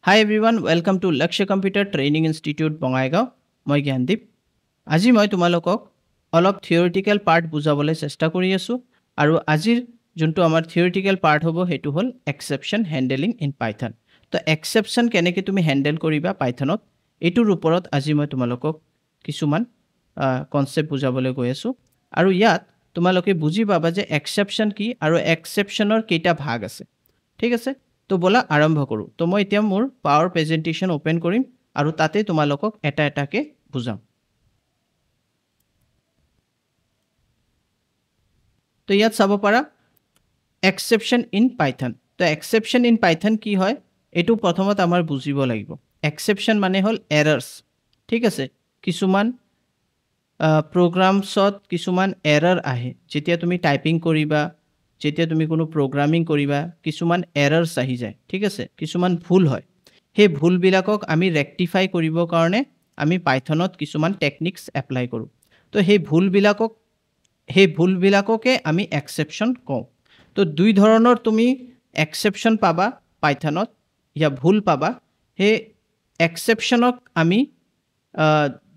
Hi everyone, welcome to Lakshya Computer Training Institute Bongaigaon. মই জ্ঞানদীপ। আজি মই তোমালোকক অলপ থিওৰিটিক্যাল পাৰ্ট বুজাবলৈ চেষ্টা কৰি আছো আৰু আজিৰ যোনটো আমাৰ থিওৰিটিক্যাল পাৰ্ট হ'ব হেতু হ'ল এক্সেপশন হ্যান্ডলিং ইন পাইথন। তো এক্সেপশন কেনেকৈ তুমি হ্যান্ডল কৰিবা পাইথনত এটোৰ ওপৰত আজি মই তোমালোকক কিছুমান কনসেপ্ট বুজাবলৈ গৈ আছো আৰু ইয়াত তোমালোকে বুজি পাবা যে এক্সেপশন কি আৰু এক্সেপশনৰ কেইটা ভাগ আছে। ঠিক আছে, তো বলা আৰম্ভ কৰো। তো মই এতিয়া মোৰ পাৱাৰ প্ৰেজেন্টেশন ওপেন কৰিম আৰু তাতে তোমালোকক এটা এটাকে বুজাম। তো ইয়াত চাব পাৰা এক্সেপশন ইন পাইথন। তো এক্সেপশন ইন পাইথন কি হয় এটো প্ৰথমত আমাৰ বুজিব লাগিব। এক্সেপশন মানে হল এৰাৰ্স। ঠিক আছে, কিছুমান প্ৰগ্ৰামছত কিছুমান এৰাৰ আহে যেতিয়া তুমি টাইপিং কৰিবা, যেতিয়া তুমি কোনো প্ৰগ্ৰামিং কৰিবা কিছুমান এৰাৰ্স আহি যায়। ঠিক আছে, কিছুমান ভুল হয়। সেই ভুলবিলাকক আমি ৰেক্টিফাই কৰিব কাৰণে আমি পাইথনত কিছুমান টেকনিক্স এপ্লাই কৰো। তো সেই ভুলবিলাককে আমি এক্সেপশন কওঁ। তো দুই ধৰণৰ তুমি এক্সেপশন পাবা পাইথনত, ইয়া ভুল পাবা। সেই এক্সেপশনক আমি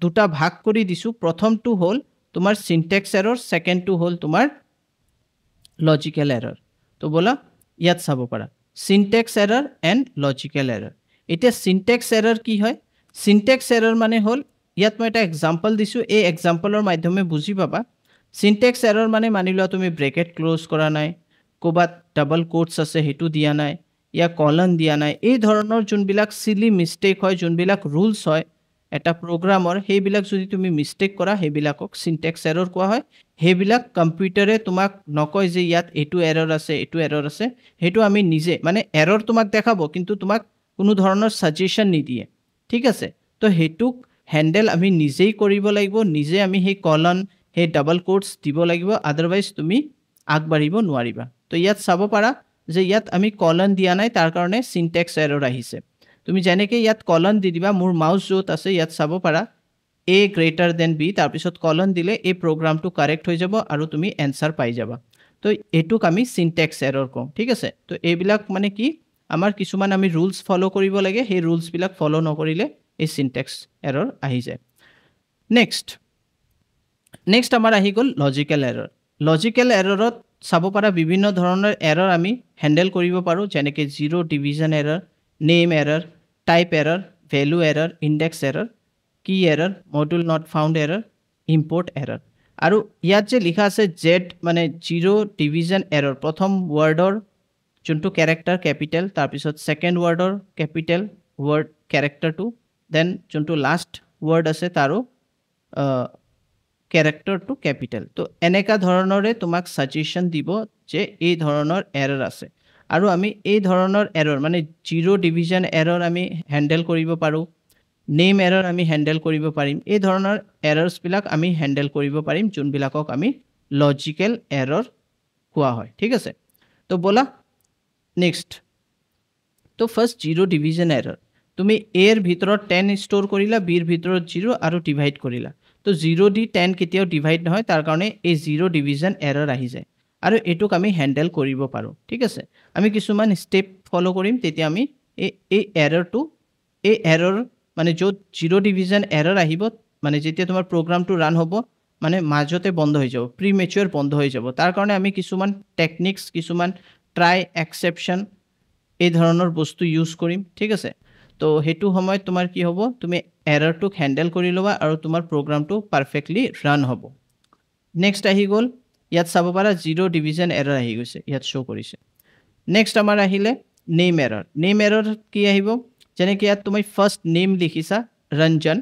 দুটা ভাগ কৰি দিছো। প্ৰথমটো হ'ল তোমাৰ সিনট্যাক্স এৰৰ, সেকেন্ডটো হ'ল তোমাৰ লজিক্যাল এৰৰ। তো বলা ইয়াত চাব পাৰা syntax error and logical error. এটা সিনট্যাক্স এরর কি হয়? সিনট্যাক্স এরর মানে হল ইয়াত মই এটা এক্সাম্পল দিছো, এই এক্সাম্পলৰ মাধ্যমে বুজি পাবা। সিনট্যাক্স এৰৰ মানে মানি লোৱা তুমি ব্ৰেকেট ক্লোজ কৰা নাই, কোবাত ডাবল কোটস আছে হেতু দিয়া নাই, ইয়া কলন দিয়া নাই, এই ধৰণৰ যোনবিলাক সিলি মিস্টেক হয়, যোনবিলাক ৰুলস হয় এটা প্ৰগ্ৰামৰ, সেইবিলাক যদি তুমি মিস্টেক কৰা সেইবিলাকক সিনট্যাক্স এৰৰ কোৱা হয়। সেইবিলাক কম্পিউটাৰে তোমাক নকয় যে ইয়াত এটো এরর আছে এটো এরর আছে, হেতু আমি নিজে মানে এরর তোমাক দেখাবো কিন্তু তোমাক কোনো ধৰণৰ সাজেশন নিদিয়ে। ঠিক আছে, তো হেতুক হ্যান্ডেল আমি নিজেই কৰিব লাগিব, নিজে আমি সেই কলন সেই ডাবল কোটস দিব লাগিব, আদারওয়াইজ তুমি আগবাঢ়িব নোৱাৰিবা। তো ইয়াত চাব পাৰা যে ইয়াত আমি কলন দিয়া নাই, তাৰ কাৰণে সিনট্যাক্স এৰৰ আহিছে। তুমি যেনেকৈ ইয়াত কলন দি দিবা, মোৰ মাউস য'ত আছে ইয়াত চাব পাৰা a greater than b, তাৰপিছত কলন দিলে এই প্ৰগ্ৰামটো কাৰেক্ট হৈ যাব আৰু তুমি এনসাৰ পাই যাবা। তো এটোক আমি সিনট্যাক্স এৰৰ কওঁ। ঠিক আছে, তো এইবিলাক মানে কি আমাৰ কিছুমান আমি ৰুলস ফলো কৰিব লাগে, সেই ৰুলস বিলাক ফলো নকৰিলে এই সিনট্যাক্স এৰৰ আহি যায়। নেক্সট আমাৰ আহি গ'ল লজিক্যাল এৰৰ। লজিক্যাল এৰৰত চাব পাৰা বিভিন্ন ধৰণৰ এৰৰ আমি হ্যান্ডেল কৰিব পাৰো, যেনেকৈ zero division error, name error, type error, value error, index error, key error, module not found error, import error. আৰু ইয়াত যে লিখা আছে জেড মানে জিৰো ডিভিজন এৰৰ, প্ৰথম ওয়াৰ্ডৰ যোনটো ক্যাৰেক্টাৰ ক্যাপিটাল, তাৰপিছত সেকেন্ড ওয়াৰ্ডৰ ক্যাপিটাল ওয়াৰ্ড ক্যাৰেক্টাৰটো, দেন যোনটো লাস্ট ওয়াৰ্ড আছে তাৰো ক্যাৰেক্টাৰ টু ক্যাপিটাল। তো এনেকা ধৰণৰে তোমাক সাজেশন দিব যে এই ধৰণৰ এৰৰ আছে। আৰু আমি এই ধৰণৰ এৰৰ মানে জিৰো ডিভিজন এৰৰ আমি হ্যান্ডেল কৰিব পাৰো, নেম এৰৰ আমি হ্যান্ডেল কৰিব পাৰিম, এই ধৰণৰ এৰৰ্স বিলাক আমি হ্যান্ডেল কৰিব পাৰিম, যোনবিলাকক আমি লজিক্যাল এৰৰ কোৱা হয়। ঠিক আছে, তো বলা নেক্সট। তো ফাৰ্স্ট জিৰো ডিভিজন এৰৰ, তুমি a এৰ ভিতৰত 10 স্টোৰ কৰিলা, b এৰ ভিতৰত 0 আৰু ডিভাইড কৰিলা। তো 0 দি 10 কেতিয়াও ডিভাইড নহয়, তাৰ কাৰণে এই জিৰো ডিভিজন এৰৰ আহি যায় আৰু এটোক আমি হ্যান্ডেল কৰিব পাৰো। ঠিক আছে, আমি কিছুমান স্টেপ ফলো কৰিম, তেতিয়া আমি এই এৰৰটো এই এৰৰ মানে য'ত জিৰো ডিভিজন এৰৰ আহিব মানে যেতিয়া তোমাৰ প্ৰগ্ৰামটো ৰান হ'ব মানে মাজতে বন্ধ হৈ যাব, প্ৰিমেচুৰ বন্ধ হৈ যাব। তাৰ কাৰণে আমি কিছুমান টেকনিক্স, কিছুমান ট্ৰাই এক্সেপশন এই ধৰণৰ বস্তু ইউজ কৰিম। ঠিক আছে, তো হেতু সময়ত তোমাৰ কি হ'ব, তুমি এৰৰটোক হ্যান্ডেল কৰি লবা আৰু তোমাৰ প্ৰগ্ৰামটো পাৰফেক্টলি ৰান হ'ব। নেক্সট আহি গ'ল, ইয়াত চাব পাৰা জিৰো ডিভিজন এৰৰ আহি গৈছে, ইয়াত শো কৰিছে। নেক্সট আমাৰ আহিলে নেম এৰৰ। নেম এৰৰ কি আহিব, যেনেকৈ ইয়াত তুমি ফাৰ্স্ট নেম লিখিছা ৰঞ্জন,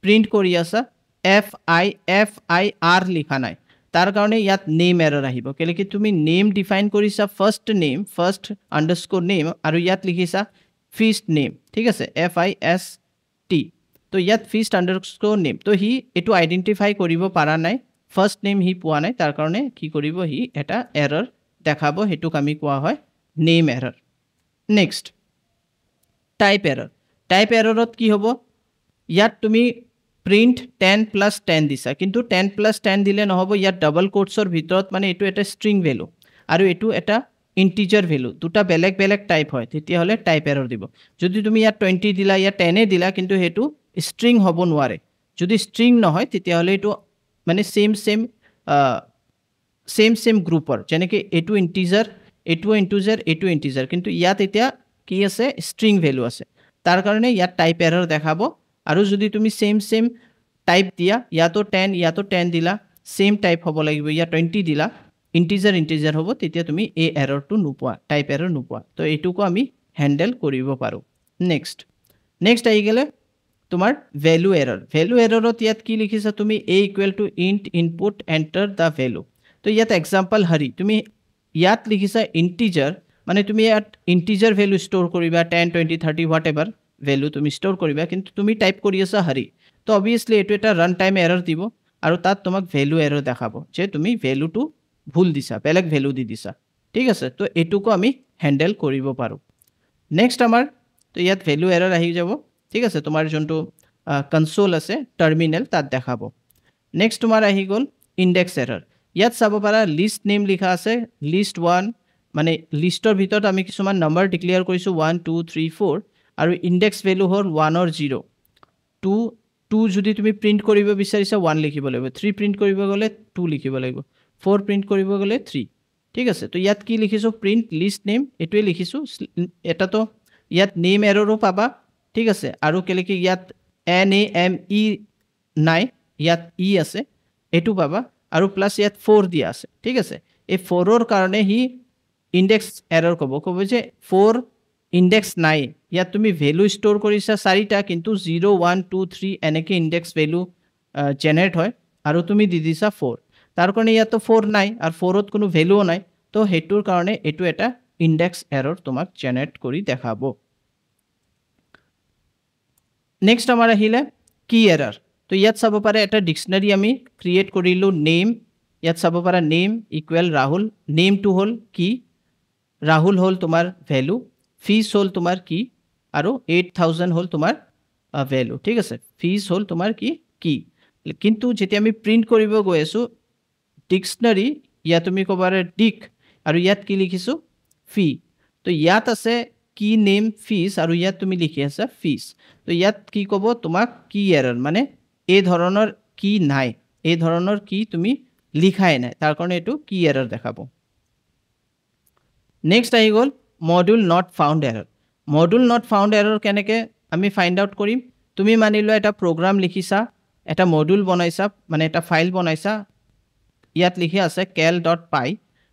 প্ৰিন্ট কৰি আছা FIR লিখা নাই, তাৰ কাৰণে ইয়াত নেম এৰৰ আহিব। কেলে কি তুমি নেম ডিফাইন কৰিছা ফাৰ্স্ট আন্ডাৰস্কোৰ নেম আৰু ইয়াত লিখিছা ফিষ্ট নেম। ঠিক আছে, FIST, তো ইয়াত ফিষ্ট আন্ডারস্কোর নেম। তো হি এটো আইডেন্টিফাই কৰিব পাৰা নাই, ফাৰ্স্ট নেম হি পোৱা নাই, তাৰ কাৰণে কি কৰিব, হি এটা এৰৰ দেখাব, হেতুক আমি কোৱা হয় name error. Next type error. Type এৰৰত কি হ'ব, ইয়াত তুমি প্রিন্ট 10 + 10 দিছা, কিন্তু 10 + 10 দিলে নহ'ব, ইয়াত ডাবল কোটসৰ ভিতৰত মানে এটো এটা স্ট্ৰিং ভ্যালু আৰু এটো এটা ইন্টিজাৰ ভ্যালু দুটা বেলেগ বেলেগ টাইপ হয় তেতিয়াহ'লে টাইপ এৰৰ দিব যদি তুমি ইয়াত 20 দিলা ইয়াত 10 দিলা কিন্তু হেতু স্ট্ৰিং হ'ব নোৱাৰে যদি স্ট্ৰিং নহয় তেতিয়াহ'লে এটো মানে সেম গ্ৰুপৰ যেনেকৈ এটো ইন্টিজাৰ এটো ইন্টিজাৰ কিন্তু ইয়াত এতিয়া কি আছে স্ট্ৰিং ভ্যালু আছে তাৰ কাৰণে ইয়াত টাইপ এৰৰ দেখাব আৰু যদি তুমি সেম টাইপ দিয়া ইয়াতো 10 দিলা সেম টাইপ হ'ব লাগিব ইয়াত 20 দিলা ইন্টিজাৰ হ'ব তেতিয়া তুমি এই এৰৰটো নোপোৱা টাইপ এৰৰ নোপোৱা তো এটুকো আমি হ্যান্ডেল কৰিব পাৰো নেক্সট আহি গলে তোমাৰ ভ্যালু এৰৰত ইয়াত কি লিখিছা তুমি a = int input enter the value তো ইয়াত এক্সাম্পল হৰি তুমি ইয়াত লিখিছা ইন্টিজাৰ মানে তুমি ইয়াত ইন্টিজাৰ ভ্যালু ষ্টৰ কৰিবা 10 20 30 whatever ভ্যালু তুমি ষ্টৰ কৰিবা কিন্তু তুমি টাইপ কৰি আছা হৰি তো obviously এটো এটা ৰান টাইম এৰৰ দিব আৰু তাত তোমাক ভ্যালু এৰৰ দেখাব যে তুমি ভ্যালুটো ভুল দিছা বেলেগ ভ্যালু দি দিছা ঠিক আছে তো এটুকো আমি হ্যান্ডেল কৰিব পাৰো নেক্সট আমাৰ তো ইয়াত ভ্যালু এৰৰ আহি যাব ঠিক আছে তোমাৰ যোনটো কনসোল আছে টাৰ্মিনেল তাত দেখাব নেক্সট তোমাৰ আহি গল ইনডেক্স এৰৰ ইয়াত চাব পাৰা লিষ্ট নেম লিখা আছে লিষ্ট 1 মানে লিষ্টৰ ভিতৰত আমি কিছুমান নম্বৰ ডিক্লেয়াৰ কৰিছো 1 2 3 4 আৰু ইনডেক্স ভ্যালু হল 1 অৰ 0 2 যদি তুমি প্ৰিন্ট কৰিব বিচাৰিছা 1 লিখিব লাগিব 3 প্ৰিন্ট কৰিব গলে 2 লিখিব লাগিব 4 প্ৰিন্ট কৰিব গলে 3 ঠিক আছে তো ইয়াত কি লিখিছো প্ৰিন্ট লিষ্ট নেম এটোৱে লিখিছো এটা তো ইয়াত নেম এৰৰো পাবা ঠিক আছে আৰু কেলেকি ইয়াত NAME নাই ইয়াত ই আছে এটো পাবা আৰু প্লাস ইয়াত 4 দিয়া আছে ঠিক আছে এই 4 ৰ কাৰণে হি ইনডেক্স এৰৰ ক'ব যে 4 ইনডেক্স নাই ইয়াত তুমি ভ্যালু ষ্টৰ কৰিছা 4টা কিন্তু 0 1 2 3 এনেকে ইনডেক্স ভ্যালু জেনাৰেট হয় আৰু তুমি দি দিছা 4 তাৰ কাৰণে ইয়াত তো 4 নাই আৰু 4ত কোনো ভ্যালু নাই তো হেতুৰ কাৰণে এটো এটা ইনডেক্স এৰৰ তোমাক জেনাৰেট কৰি দেখাব নেক্সট আমাৰ আহিলে কি এৰৰ তো ইয়াত চাব পাৰা এটা ডিকশনাৰি আমি ক্ৰিয়েট কৰিলো নেম ইয়াত চাব পাৰা name equal Rahul name two হল কি ৰাহুল হল তোমাৰ ভ্যালু ফিস হল তোমাৰ কি আৰু 8000 হল তোমাৰ ভ্যালু ঠিক আছে ফিস হল তোমাৰ কি কিন্তু যেতিয়া আমি প্ৰিন্ট কৰিব গৈ আছো ডিকশনাৰি ইয়াত তুমি কবাৰে ডিক আৰু ইয়াত কি লিখিছো ফি তো ইয়াত আছে কি নেম ফিস আৰু ইয়াত তুমি লিখি আছা ফিস তো ইয়াত কি কব তোমাক কি এৰৰ মানে এই ধৰণৰ কি নাই এই ধৰণৰ কি তুমি লিখাই নাই তাৰ কাৰণে এটো কি এৰৰ দেখাব নেক্সট আহি গল মডুল নট ফাউন্ড এৰৰ কেনেকে আমি ফাইন্ড আউট কৰিম তুমি মানিলো এটা প্ৰগ্ৰাম লিখিছা এটা মডুল বনাইছা মানে এটা ফাইল বনাইছা ইয়াত লিখি আছে cal.py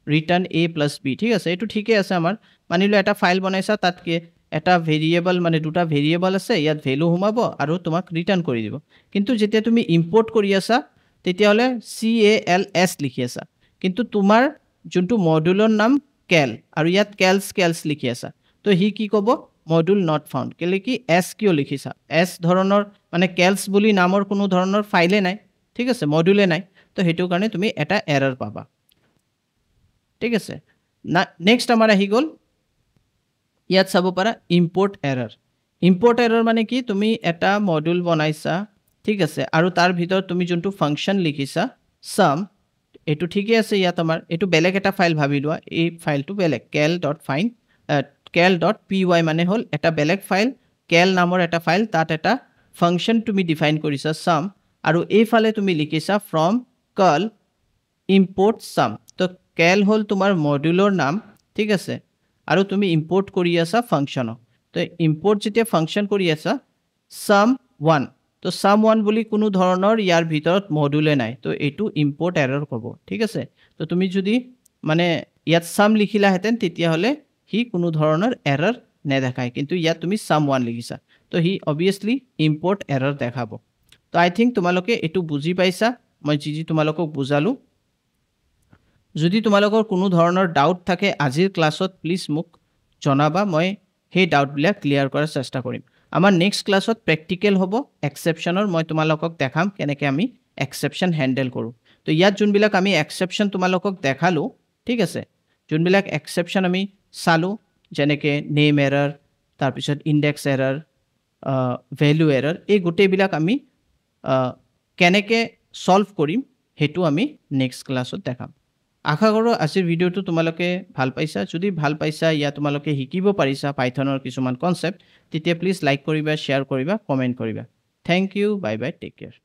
return a plus b ঠিক আছে এটো ঠিকই আছে আমাৰ মানিলো এটা ফাইল বনাইছা তাত কি এটা ভেৰিয়েবল মানে দুটা ভেৰিয়েবল আছে ইয়াত ভ্যালু হুমাব আৰু তোমাক ৰিটাৰ্ন কৰি দিব কিন্তু যেতিয়া তুমি ইম্পোৰ্ট কৰি আছা তেতিয়াহলে CALS লিখি আছা কিন্তু তোমাৰ যোনটো মডুলৰ নাম cal আৰু ইয়াত cals লিখি আছা তো হি কি কব মডুল নট ফাউন্ড কেলে কি s কিয় লিখিছা s ধৰণৰ মানে cals বুলি নামৰ কোনো ধৰণৰ ফাইলে নাই ঠিক আছে মডুলে নাই তো হেতু কাৰণে তুমি এটা এৰৰ পাবা ঠিক আছে নেক্সট আমাৰ আহি গল ইয়াত চাব পাৰা ইম্পোৰ্ট এৰৰ মানে কি তুমি এটা মডুল বনাইছা ঠিক আছে আৰু তাৰ ভিতৰত তুমি যোনটো ফাংচন লিখিছা sum এটো ঠিকই আছে ইয়াত আমাৰ এটো বেলেগ এটা ফাইল ভাবি লোৱা এই ফাইলটো বেলেগ cal.py মানে হল এটা বেলেগ ফাইল cal নামৰ এটা ফাইল তাত এটা ফাংচন তুমি ডিফাইন কৰিছা sum আৰু এই ফালে তুমি লিখিছা from cal import sum তো cal হল তোমাৰ মডুলৰ নাম ঠিক আছে আৰু তুমি ইম্পোৰ্ট কৰি আছা ফাংচন তো ইম্পোৰ্ট যেতিয়া ফাংচন কৰি আছা sum1 তো sum1 বুলি কোনো ধৰণৰ ইয়াৰ ভিতৰত মডুলে নাই তো এটো ইম্পোৰ্ট এৰৰ কব ঠিক আছে তো তুমি যদি মানে ইয়াত sum লিখিলা হেতেন তেতিয়া হলে হি কোনো ধৰণৰ এৰৰ নেদেখায় কিন্তু ইয়াত তুমি sum1 লিখিছা তো হি obviously ইম্পোৰ্ট এৰৰ দেখাব তো আই থিংক তোমালোকে এটো বুজি পাইছা মই যি তোমালোকক বুজালো যদি তোমালোকৰ কোনো ধৰণৰ ডাউট থাকে আজিৰ ক্লাছত প্লিজ মোক জনাবা মই সেই ডাউট বিলাক ক্লিয়াৰ কৰাৰ চেষ্টা কৰিম আমাৰ নেক্সট ক্লাছত প্ৰ্যাকটিক্যাল হ'ব এক্সেপশনৰ মই তোমালোকক দেখাম কেনেকৈ আমি এক্সেপশন হ্যান্ডেল কৰো তো ইয়াত যোনবিলাক আমি এক্সেপশন তোমালোকক দেখালো ঠিক আছে যোনবিলাক এক্সেপশন আমি চালো যেনেকৈ নেম এৰৰ তাৰ পিছত ইনডেক্স এৰৰ ভ্যালু এৰৰ এই গোটেইবিলাক আমি কেনেকৈ সলভ কৰিম হেতু আমি নেক্সট ক্লাছত দেখাম আশা কৰোঁ আজিৰ ভিডিঅ'টো তোমালোকে ভাল পাইছা। যদি ভাল পাইছা, তোমালোকে শিকিব পাৰিছা পাইথনৰ কিছুমান কনচেপ্ট, তেতিয়া প্লিজ লাইক কৰিবা, শ্বেয়াৰ কৰিবা, কমেণ্ট কৰিবা। Thank you, bye bye, take care.